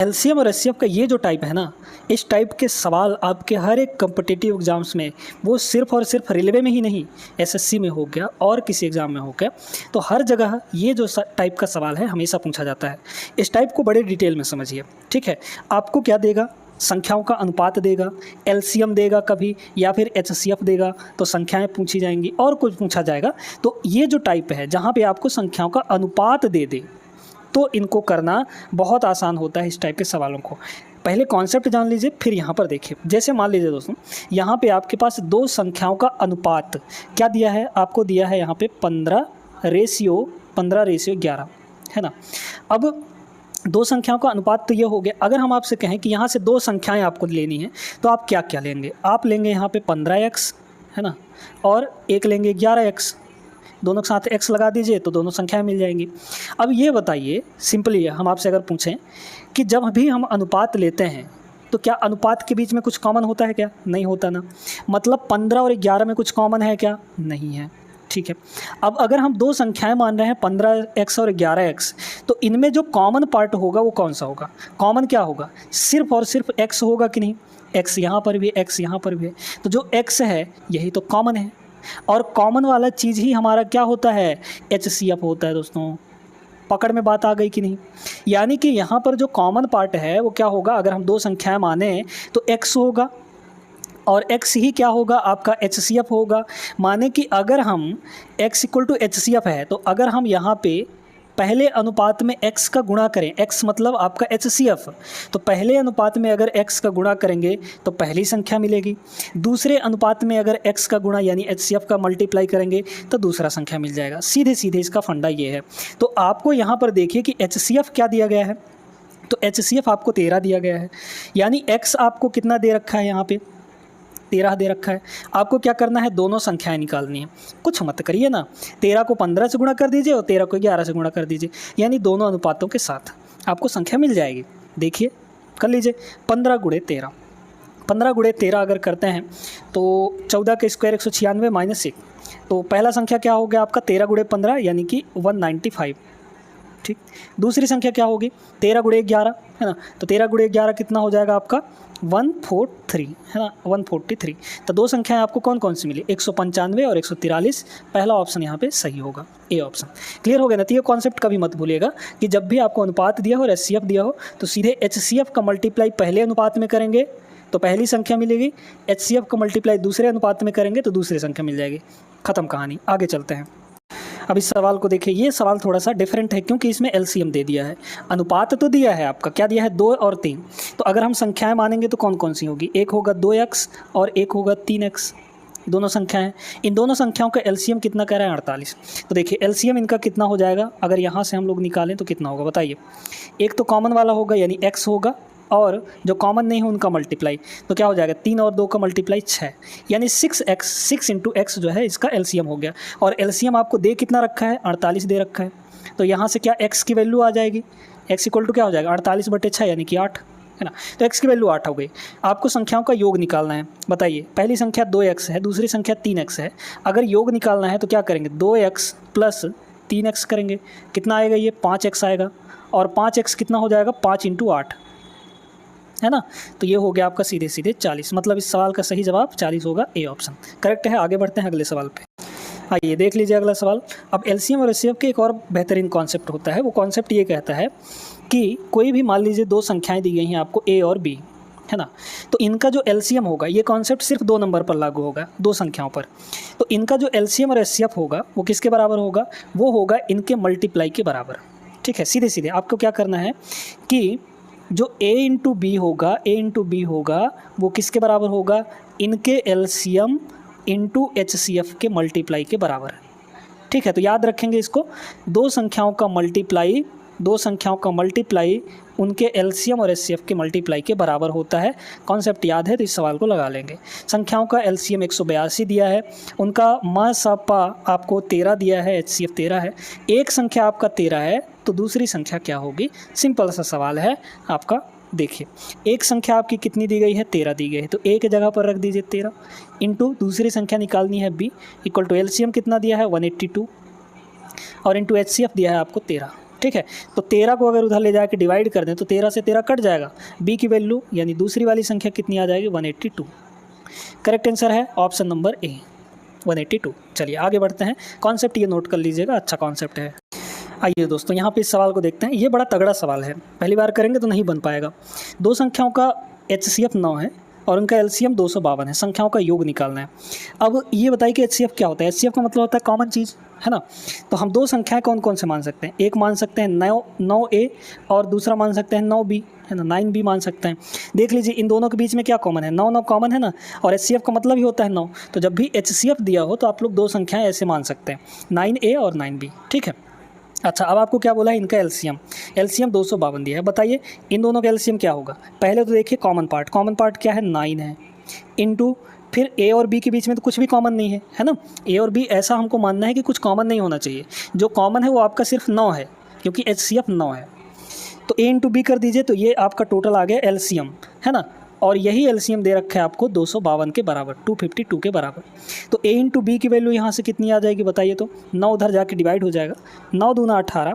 LCM और HCF का ये जो टाइप है ना, इस टाइप के सवाल आपके हर एक कम्पिटिटिव एग्जाम्स में, वो सिर्फ और सिर्फ रेलवे में ही नहीं, एसएससी में हो गया और किसी एग्ज़ाम में हो गया, तो हर जगह ये जो टाइप का सवाल है हमेशा पूछा जाता है। इस टाइप को बड़े डिटेल में समझिए, ठीक है। आपको क्या देगा, संख्याओं का अनुपात देगा, एलसीएम देगा कभी, या फिर एचसीएफ देगा, तो संख्याएं पूछी जाएंगी और कुछ पूछा जाएगा। तो ये जो टाइप है जहाँ पे आपको संख्याओं का अनुपात दे दे, तो इनको करना बहुत आसान होता है इस टाइप के सवालों को। पहले कॉन्सेप्ट जान लीजिए, फिर यहाँ पर देखिए। जैसे मान लीजिए दोस्तों, यहाँ पे आपके पास दो संख्याओं का अनुपात क्या दिया है, आपको दिया है यहाँ पे 15:11, है ना। अब दो संख्याओं का अनुपात तो ये हो गया। अगर हम आपसे कहें कि यहाँ से दो संख्याएं आपको लेनी है, तो आप क्या क्या लेंगे? आप लेंगे यहाँ पे 15x, है ना, और एक लेंगे 11x। दोनों के साथ x लगा दीजिए तो दोनों संख्याएं मिल जाएंगी। अब ये बताइए, सिंपली हम आपसे अगर पूछें कि जब भी हम अनुपात लेते हैं तो क्या अनुपात के बीच में कुछ कॉमन होता है क्या? नहीं होता ना। मतलब 15 और 11 में कुछ कॉमन है क्या? नहीं है, ठीक है। अब अगर हम दो संख्याएं मान रहे हैं 15x और 11x, तो इनमें जो कॉमन पार्ट होगा वो कौन सा होगा? कॉमन क्या होगा? सिर्फ और सिर्फ x होगा कि नहीं? x यहाँ पर भी, x यहाँ पर भी है, तो जो x है यही तो कॉमन है। और कॉमन वाला चीज़ ही हमारा क्या होता है? एचसीएफ होता है दोस्तों। पकड़ में बात आ गई कि नहीं? यानी कि यहाँ पर जो कॉमन पार्ट है वो क्या होगा? अगर हम दो संख्याएं माने तो x होगा, और x ही क्या होगा? आपका एचसीएफ होगा। माने कि अगर हम x = एचसीएफ है, तो अगर हम यहाँ पे पहले अनुपात में x का गुणा करें, x मतलब आपका एचसीएफ, तो पहले अनुपात में अगर x का गुणा करेंगे तो पहली संख्या मिलेगी। दूसरे अनुपात में अगर x का गुणा यानी एचसीएफ का मल्टीप्लाई करेंगे तो दूसरा संख्या मिल जाएगा। सीधे सीधे इसका फंडा ये है। तो आपको यहाँ पर देखिए कि एचसीएफ क्या दिया गया है, तो एचसीएफ आपको 13 दिया गया है। यानी x आपको कितना दे रखा है? यहाँ पे 13 दे रखा है। आपको क्या करना है? दोनों संख्याएं निकालनी है। कुछ मत करिए ना, 13 को 15 से गुणा कर दीजिए और 13 को 11 से गुणा कर दीजिए, यानी दोनों अनुपातों के साथ आपको संख्या मिल जाएगी। देखिए, कर लीजिए। 15 × 13, 15 × 13 अगर करते हैं तो 14 के स्क्वायर 196 - 1, तो पहला संख्या क्या हो गया आपका? 13 × 15 यानी कि 195, ठीक। दूसरी संख्या क्या होगी? 13 × 11, है ना, तो 13 × 11 कितना हो जाएगा आपका? 143, है ना, 143। तो दो संख्याएं आपको कौन कौन सी मिली? 195 और 143। पहला ऑप्शन यहाँ पे सही होगा, ए ऑप्शन। क्लियर हो गया ना? तो ये कॉन्सेप्ट कभी मत भूलिएगा कि जब भी आपको अनुपात दिया हो और एचसीएफ दिया हो, तो सीधे एचसीएफ का मल्टीप्लाई पहले अनुपात में करेंगे तो पहली संख्या मिलेगी, एचसीएफ का मल्टीप्लाई दूसरे अनुपात में करेंगे तो दूसरी संख्या मिल जाएगी। ख़त्म कहानी। आगे चलते हैं। अब इस सवाल को देखिए, ये सवाल थोड़ा सा डिफरेंट है क्योंकि इसमें एलसीएम दे दिया है। अनुपात तो दिया है आपका, क्या दिया है? 2 और 3। तो अगर हम संख्याएं मानेंगे तो कौन कौन सी होगी? एक होगा 2x और एक होगा 3x। दोनों संख्याएं, इन दोनों संख्याओं का एलसीएम कितना कह रहा है? 48। तो देखिए एलसीएम इनका कितना हो जाएगा? अगर यहाँ से हम लोग निकालें तो कितना होगा बताइए? एक तो कॉमन वाला होगा यानी x होगा, और जो कॉमन नहीं है उनका मल्टीप्लाई, तो क्या हो जाएगा? 3 और 2 का मल्टीप्लाई 6, यानी 6x, 6 × x जो है इसका एलसीएम हो गया। और एलसीएम आपको दे कितना रखा है? 48 दे रखा है। तो यहाँ से क्या x की वैल्यू आ जाएगी? x = क्या हो जाएगा? 48/6 यानी कि 8, है ना। तो x की वैल्यू 8 हो गई। आपको संख्याओं का योग निकालना है। बताइए, पहली संख्या 2x है, दूसरी संख्या 3x है। अगर योग निकालना है तो क्या करेंगे? 2x + 3x करेंगे। कितना आएगा? ये 5x आएगा। और 5x कितना हो जाएगा? 5 × 8, है ना। तो ये हो गया आपका सीधे सीधे 40। मतलब इस सवाल का सही जवाब 40 होगा, ए ऑप्शन करेक्ट है। आगे बढ़ते हैं अगले सवाल पे। आइए देख लीजिए अगला सवाल। अब एलसीएम और एचसीएफ के एक और बेहतरीन कॉन्सेप्ट होता है। वो कॉन्सेप्ट ये कहता है कि कोई भी मान लीजिए दो संख्याएं दी गई हैं आपको, ए और बी, है ना। तो इनका जो एलसीएम होगा, ये कॉन्सेप्ट सिर्फ 2 नंबर पर लागू होगा, दो संख्याओं पर। तो इनका जो एलसीएम और एचसीएफ होगा वो किसके बराबर होगा? वो होगा इनके मल्टीप्लाई के बराबर, ठीक है। सीधे सीधे आपको क्या करना है कि जो a × b होगा वो किसके बराबर होगा? इनके एलसीएम × एचसीएफ के मल्टीप्लाई के बराबर, ठीक है। तो याद रखेंगे इसको, दो संख्याओं का मल्टीप्लाई उनके एलसीएम और एचसीएफ के मल्टीप्लाई के बराबर होता है। कॉन्सेप्ट याद है तो इस सवाल को लगा लेंगे। संख्याओं का एलसीएम 182 दिया है, उनका म-स-प आपको 13 दिया है, एचसीएफ 13 है। एक संख्या आपका 13 है तो दूसरी संख्या क्या होगी? सिंपल सा सवाल है आपका। देखिए, एक संख्या आपकी कितनी दी गई है? 13 दी गई है, तो a की जगह पर रख दीजिए 13 इंटू दूसरी संख्या निकालनी है b, इक्वल टू एलसीएम कितना दिया है? 182, और इंटू एचसीएफ दिया है आपको 13। ठीक है। तो 13 को अगर उधर ले जाके डिवाइड कर दें तो 13 से 13 कट जाएगा, बी की वैल्यू यानी दूसरी वाली संख्या कितनी आ जाएगी 182। करेक्ट आंसर है ऑप्शन नंबर ए 182। चलिए आगे बढ़ते हैं, कॉन्सेप्ट ये नोट कर लीजिएगा, अच्छा कॉन्सेप्ट है। आइए दोस्तों यहाँ पे इस सवाल को देखते हैं, ये बड़ा तगड़ा सवाल है, पहली बार करेंगे तो नहीं बन पाएगा। दो संख्याओं का HCF 9 है और उनका LCM 252 है, संख्याओं का योग निकालना है। अब ये बताइए कि HCF क्या होता है। HCF का मतलब होता है कॉमन चीज़, है ना। तो हम दो संख्याएं कौन कौन से मान सकते हैं, एक मान सकते हैं 9A और दूसरा मान सकते हैं 9B, है ना, 9B मान सकते हैं। देख लीजिए इन दोनों के बीच में क्या कॉमन है, 9 कॉमन है ना, और HCF का मतलब ही होता है 9। तो जब भी HCF दिया हो तो आप लोग दो संख्याएँ ऐसे मान सकते हैं, 9A और 9B, ठीक है। अच्छा, अब आपको क्या बोला है, इनका LCM 252 दिया है। बताइए इन दोनों का LCM क्या होगा। पहले तो देखिए कॉमन पार्ट क्या है 9 है, इनटू फिर A और B के बीच में तो कुछ भी कॉमन नहीं है ना। A और B ऐसा हमको मानना है कि कुछ कॉमन नहीं होना चाहिए, जो कॉमन है वो आपका सिर्फ 9 है क्योंकि HCF 9 है। तो A इंटू B कर दीजिए तो ये आपका टोटल आ गया LCM, है ना, और यही LCM दे रखा है आपको 252 के बराबर, 252 के बराबर। तो A इंटू B की वैल्यू यहाँ से कितनी आ जाएगी बताइए तो, 9 उधर जाके डिवाइड हो जाएगा, 9 दूना 18,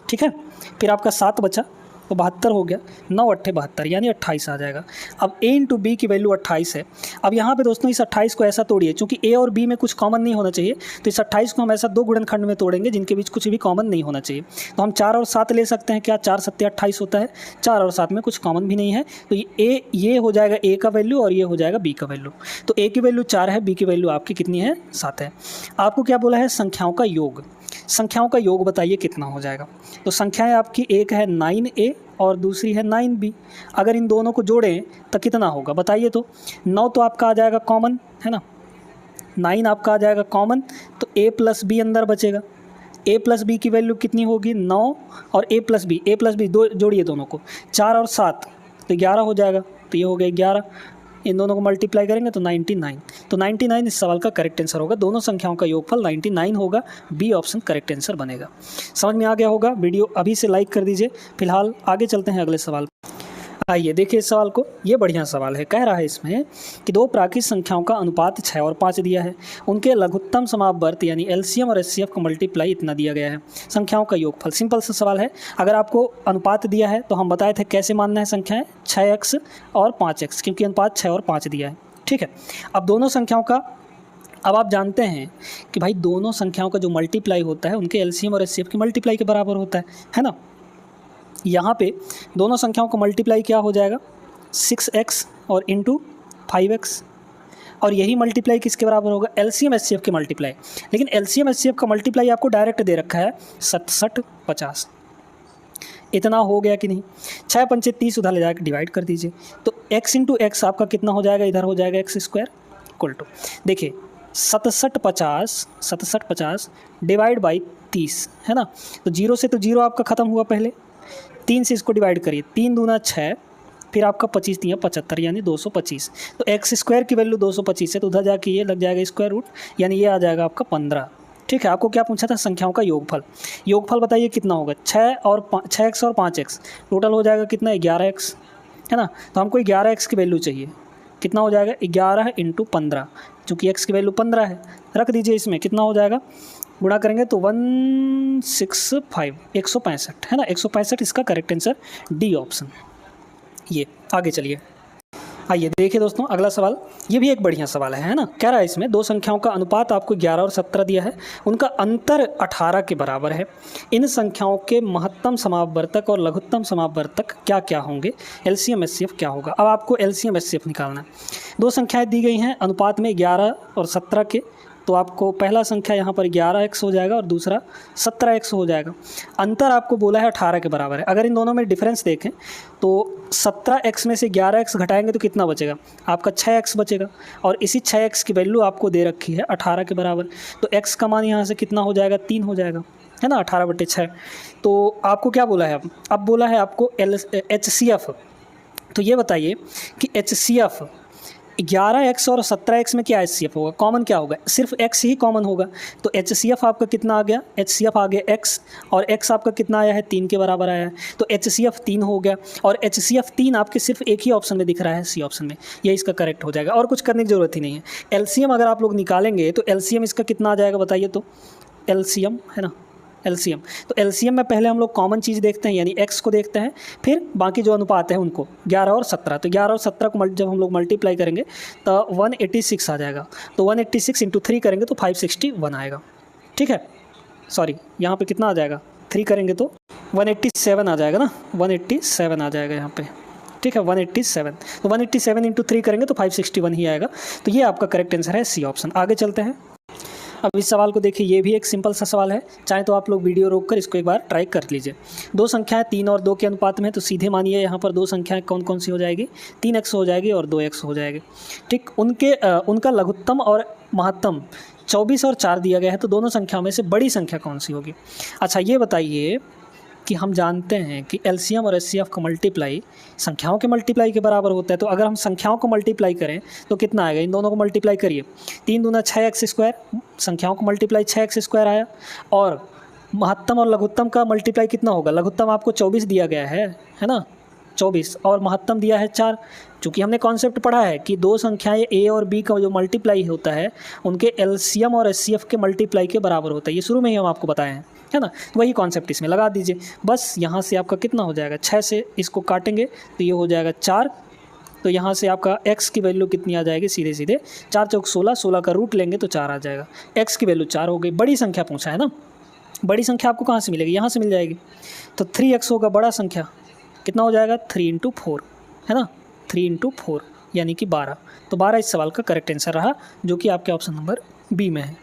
ठीक है। फिर आपका 7 बचा तो 72 हो गया, 9 8 72 यानी 28 आ जाएगा। अब A इंटू B की वैल्यू 28 है। अब यहाँ पे दोस्तों इस 28 को ऐसा तोड़िए, चूँकि A और B में कुछ कॉमन नहीं होना चाहिए, तो इस 28 को हम ऐसा दो गुणनखंड में तोड़ेंगे जिनके बीच कुछ भी कॉमन नहीं होना चाहिए। तो हम 4 और 7 ले सकते हैं, क्या 4 7 28 होता है, 4 और 7 में कुछ कॉमन भी नहीं है, तो ये हो जाएगा A का वैल्यू और ये हो जाएगा B का वैल्यू। तो A की वैल्यू 4 है, B की वैल्यू आपकी कितनी है 7 है। आपको क्या बोला है, संख्याओं का योग, संख्याओं का योग बताइए कितना हो जाएगा। तो संख्याएं आपकी एक है 9A और दूसरी है 9B, अगर इन दोनों को जोड़ें तो कितना होगा बताइए तो। 9 तो आपका आ जाएगा कॉमन, है ना, 9 आपका आ जाएगा कॉमन, तो A प्लस B अंदर बचेगा। A प्लस B की वैल्यू कितनी होगी 9 और A प्लस B दो जोड़िए दोनों को, 4 और 7 तो 11 हो जाएगा, तो ये हो गया 11, इन दोनों को मल्टीप्लाई करेंगे तो 99। तो 99 इस सवाल का करेक्ट आंसर होगा, दोनों संख्याओं का योगफल 99 होगा, बी ऑप्शन करेक्ट आंसर बनेगा। समझ में आ गया होगा, वीडियो अभी से लाइक कर दीजिए। फिलहाल आगे चलते हैं अगले सवाल। आइए देखिए इस सवाल को, ये बढ़िया सवाल है। कह रहा है इसमें कि दो प्राकृत संख्याओं का अनुपात 6 और 5 दिया है, उनके लघुत्तम समापवर्त यानी LCM और HCF का मल्टीप्लाई इतना दिया गया है, संख्याओं का योगफल। सिंपल सा सवाल है। अगर आपको अनुपात दिया है तो हम बताए थे कैसे मानना है संख्याएं, 6x और 5x, क्योंकि अनुपात 6 और 5 दिया है, ठीक है। अब दोनों संख्याओं का, अब आप जानते हैं कि भाई दोनों संख्याओं का जो मल्टीप्लाई होता है उनके LCM और HCF के मल्टीप्लाई के बराबर होता है ना। यहाँ पे दोनों संख्याओं का मल्टीप्लाई क्या हो जाएगा 6x और इंटू 5x, और यही मल्टीप्लाई किसके बराबर होगा LCM HCF के मल्टीप्लाई। लेकिन LCM HCF का मल्टीप्लाई आपको डायरेक्ट दे रखा है 67 50, इतना हो गया कि नहीं। 6 पंचे 30 उधर ले जाकर डिवाइड कर दीजिए, तो x इंटू एक्स आपका कितना हो जाएगा, इधर हो जाएगा x² इक्वल टू, देखिए 67 50 डिवाइड बाई 30, है ना। तो 0 से तो 0 आपका ख़त्म हुआ, पहले 3 से इसको डिवाइड करिए, 3 दूना 6, फिर आपका 25 3 75 यानी 225। तो x² की वैल्यू 225 है, तो उधर जाके ये लग जाएगा स्क्वायर रूट, यानी ये आ जाएगा आपका 15, ठीक है। आपको क्या पूछा था, संख्याओं का योगफल। योगफल बताइए कितना होगा, 6x और 5x टोटल हो जाएगा कितना 11x, है ना। तो हमको 11x की वैल्यू चाहिए, कितना हो जाएगा 11 इंटू 15, चूँकि x की वैल्यू 15 है, रख दीजिए इसमें, कितना हो जाएगा, गुणा करेंगे तो 165 165, है ना, 165 इसका करेक्ट आंसर डी ऑप्शन। ये आगे चलिए, आइए देखिए दोस्तों अगला सवाल, ये भी एक बढ़िया सवाल है ना। कह रहा है इसमें दो संख्याओं का अनुपात आपको 11 और 17 दिया है, उनका अंतर 18 के बराबर है, इन संख्याओं के महत्तम समापवर्तक और लघुत्तम समापवर्तक क्या क्या होंगे, LCM HCF क्या होगा। अब आपको LCM HCF निकालना है। दो संख्याएं दी गई हैं अनुपात में 11 और 17 के, तो आपको पहला संख्या यहाँ पर 11x हो जाएगा और दूसरा 17x हो जाएगा। अंतर आपको बोला है 18 के बराबर है। अगर इन दोनों में डिफरेंस देखें तो 17x में से 11x घटाएंगे तो कितना बचेगा, आपका 6x बचेगा, और इसी 6x की वैल्यू आपको दे रखी है 18 के बराबर। तो x का मान यहाँ से कितना हो जाएगा 3 हो जाएगा, है ना, 18/6। तो आपको क्या बोला है, अब बोला है आपको HCF। तो ये बताइए कि HCF 11x और 17x में क्या HCF होगा, कॉमन क्या होगा, सिर्फ x ही कॉमन होगा। तो HCF आपका कितना आ गया, HCF आ गया x, और x आपका कितना आया है 3 के बराबर आया है, तो HCF 3 हो गया, और HCF 3 आपके सिर्फ एक ही ऑप्शन में दिख रहा है, सी ऑप्शन में, ये इसका करेक्ट हो जाएगा, और कुछ करने की ज़रूरत ही नहीं है। LCM अगर आप लोग निकालेंगे तो LCM इसका कितना आ जाएगा बताइए तो, LCM है ना, एलसीएम। तो एलसीएम में पहले हम लोग कॉमन चीज़ देखते हैं यानी एक्स को देखते हैं, फिर बाकी जो अनुपात है उनको 11 और 17। तो 11 और 17 को जब हम लोग मल्टीप्लाई करेंगे तो 186 आ जाएगा। तो 186 इंटू 3 करेंगे तो 561 आएगा। ठीक है, सॉरी यहाँ पे कितना आ जाएगा, 3 करेंगे तो 187 आ जाएगा ना, 187 आ जाएगा यहाँ पे। ठीक है, 187। तो 187 इंटू 3 करेंगे तो 561 ही आएगा। तो ये आपका करेक्ट आंसर है सी ऑप्शन। आगे चलते हैं। अब इस सवाल को देखिए, ये भी एक सिंपल सा सवाल है, चाहे तो आप लोग वीडियो रोककर इसको एक बार ट्राई कर लीजिए। दो संख्याएं 3 और 2 के अनुपात में, तो सीधे मानिए यहाँ पर दो संख्याएं कौन कौन सी हो जाएगी, 3x हो जाएगी और 2x हो जाएगी। ठीक, उनका लघुत्तम और महत्तम 24 और 4 दिया गया है, तो दोनों संख्याओं में से बड़ी संख्या कौन सी होगी। अच्छा ये बताइए कि हम जानते हैं कि एलसीएम और एचसीएफ का मल्टीप्लाई संख्याओं के मल्टीप्लाई के बराबर होता है। तो अगर हम संख्याओं को मल्टीप्लाई करें तो कितना आएगा, इन दोनों को मल्टीप्लाई करिए, 3 दूना 6x², संख्याओं को मल्टीप्लाई 6x² आया। और महत्तम और लघुत्तम का मल्टीप्लाई कितना होगा, लघुत्तम आपको 24 दिया गया है ना, 24, और महत्तम दिया है 4। चूँकि हमने कॉन्सेप्ट पढ़ा है कि दो संख्याएं ए और बी का जो मल्टीप्लाई होता है उनके एलसीएम और एचसीएफ के मल्टीप्लाई के बराबर होता है, ये शुरू में ही हम आपको बताए हैं, है ना। तो वही कॉन्सेप्ट इसमें लगा दीजिए। बस यहाँ से आपका कितना हो जाएगा, 6 से इसको काटेंगे तो ये हो जाएगा 4। तो यहाँ से आपका x की वैल्यू कितनी आ जाएगी, सीधे सीधे 4 चौक 16, 16 का रूट लेंगे तो 4 आ जाएगा। x की वैल्यू 4 हो गई। बड़ी संख्या पूछा है ना, बड़ी संख्या आपको कहाँ से मिलेगी, यहाँ से मिल जाएगी। तो 3x होगा बड़ा संख्या, कितना हो जाएगा 3 × 4, है ना, 3 × 4 यानी कि 12। तो 12 इस सवाल का करेक्ट आंसर रहा, जो कि आपके ऑप्शन नंबर बी में है।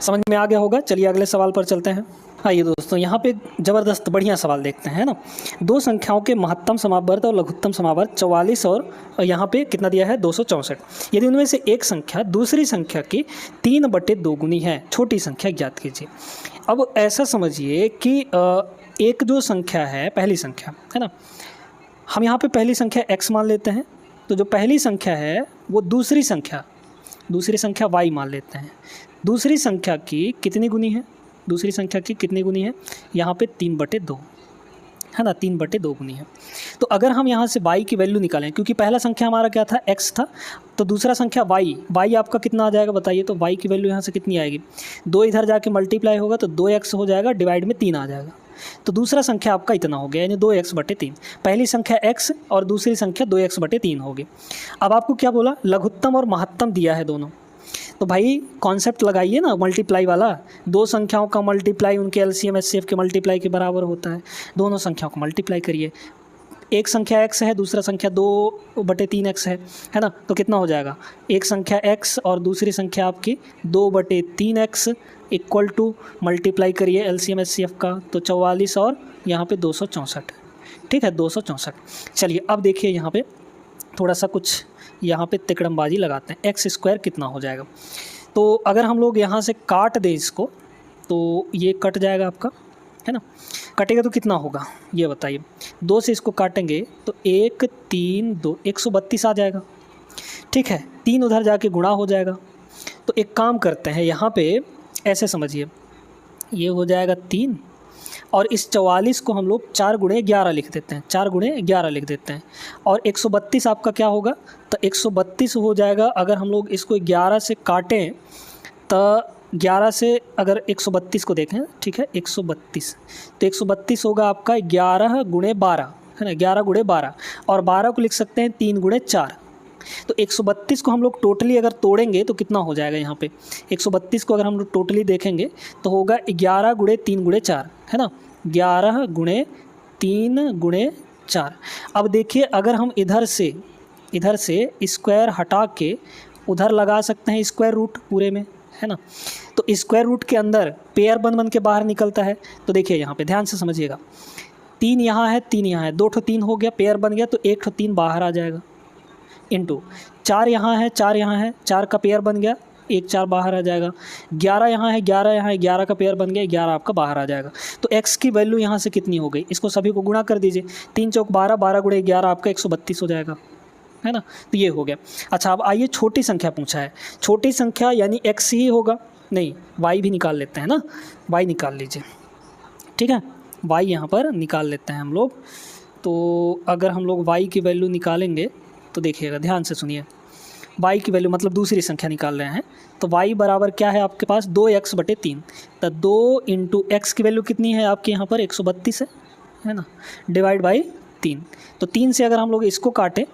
समझ में आ गया होगा। चलिए अगले सवाल पर चलते हैं। आइए दोस्तों, यहाँ पे ज़बरदस्त बढ़िया सवाल देखते हैं, है ना। दो संख्याओं के महत्तम समावर्त और लघुत्तम समावर्त 44 और यहाँ पे कितना दिया है 264। यदि उनमें से एक संख्या दूसरी संख्या की 3/2 गुनी है, छोटी संख्या ज्ञात कीजिए। अब ऐसा समझिए कि एक जो संख्या है, पहली संख्या है ना, हम यहाँ पे पहली संख्या x मान लेते हैं। तो जो पहली संख्या है वो दूसरी संख्या y मान लेते हैं। दूसरी संख्या की कितनी गुनी है, दूसरी संख्या की कितनी गुनी है, यहाँ पे 3/2 है ना, 3/2 गुनी है। तो अगर हम यहाँ से y की वैल्यू निकालें, क्योंकि पहला संख्या हमारा क्या था, x था, तो दूसरा संख्या y आपका कितना आ जाएगा बताइए। तो y की वैल्यू यहाँ से कितनी आएगी, 2 इधर जाके मल्टीप्लाई होगा तो 2x हो जाएगा, डिवाइड में 3 आ जाएगा। तो दूसरा संख्या आपका इतना हो गया, यानी 2x/3। पहली संख्या x और दूसरी संख्या 2x/3 होगी। अब आपको क्या बोला, लघुत्तम और महत्तम दिया है दोनों। तो भाई कॉन्सेप्ट लगाइए ना मल्टीप्लाई वाला, दो संख्याओं का मल्टीप्लाई उनके एलसीएम एचसीएफ के मल्टीप्लाई के बराबर होता है। दोनों संख्याओं को मल्टीप्लाई करिए, एक संख्या x है, दूसरा संख्या 2/3x है ना। तो कितना हो जाएगा, एक संख्या x और दूसरी संख्या आपकी 2/3x इक्वल टू मल्टीप्लाई करिए एलसीएम एचसीएफ का, तो 44 और यहाँ पे 264। ठीक है, 264। चलिए अब देखिए यहाँ पे थोड़ा सा कुछ यहाँ पे तिकड़मबाजी लगाते हैं। x² कितना हो जाएगा, तो अगर हम लोग यहाँ से काट दें इसको तो ये कट जाएगा आपका, है ना। कटेगा तो कितना होगा ये बताइए, 2 से इसको काटेंगे तो 1 3 2 132 आ जाएगा। ठीक है, 3 उधर जाके गुणा हो जाएगा। तो एक काम करते हैं, यहाँ पे ऐसे समझिए, ये हो जाएगा 3 और इस 44 को हम लोग 4 × 11 लिख देते हैं, 4 × 11 लिख देते हैं। और 132 आपका क्या होगा, तो 132 हो जाएगा। अगर हम लोग इसको 11 से काटें तो 11 से अगर 132 को देखें, ठीक है, 132, तो 132 होगा आपका 11 × 12, है ना, 11 × 12। और 12 को लिख सकते हैं 3 × 4। तो 132 को हम लोग टोटली अगर तोड़ेंगे तो कितना हो जाएगा, यहाँ पे 132 को अगर हम लोग टोटली देखेंगे तो होगा 11 × 3 × 4, है ना, 11 × 3 × 4। अब देखिए अगर हम इधर से स्क्वायर हटा के उधर लगा सकते हैं स्क्वायर रूट पूरे में, है ना। तो स्क्वायर रूट के अंदर पेयर बन के बाहर निकलता है। तो देखिए यहाँ पे ध्यान से समझिएगा, 3 यहाँ है, 3 यहाँ है, 2 ठो 3 हो गया, पेयर बन गया, तो 1 ठो 3 बाहर आ जाएगा, इंटू 4 यहाँ है, 4 यहाँ है, 4 का पेयर बन गया, 1 4 बाहर आ जाएगा। 11 यहाँ है, 11 यहाँ है, 11 का पेयर बन गया, 11 आपका बाहर आ जाएगा। तो x की वैल्यू यहाँ से कितनी हो गई, इसको सभी को गुणा कर दीजिए, 3 चौक 12, 12 × 11 आपका 132 हो जाएगा, है ना। तो ये हो गया। अच्छा अब आइए छोटी संख्या पूछा है, छोटी संख्या यानी x ही होगा, नहीं y भी निकाल लेते हैं ना, y निकाल लीजिए। ठीक है, y यहाँ पर निकाल लेते हैं हम लोग। तो अगर हम लोग y की वैल्यू निकालेंगे तो देखिएगा, ध्यान से सुनिए, y की वैल्यू मतलब दूसरी संख्या निकाल रहे हैं, तो y बराबर क्या है आपके पास 2x/3। तो 2 × x की वैल्यू कितनी है आपके यहाँ पर 132 है ना, डिवाइड बाई 3। तो 3 से अगर हम लोग इसको काटें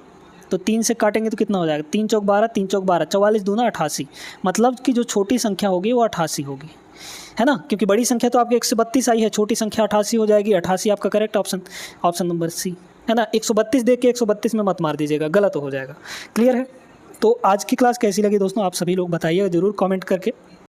तो 3 से काटेंगे तो कितना हो जाएगा, 3 चौक 12, 3 चौक 12, 44 दूना 88, मतलब कि जो छोटी संख्या होगी वो 88 होगी, है ना, क्योंकि बड़ी संख्या तो आपकी 132 आई है, छोटी संख्या 88 हो जाएगी। 88 आपका correct option, option number C, है ना। 132 देख के 132 में मत मार दीजिएगा, गलत हो जाएगा। क्लियर है। तो आज की क्लास कैसी लगी दोस्तों, आप सभी लोग बताइएगा ज़रूर कमेंट करके।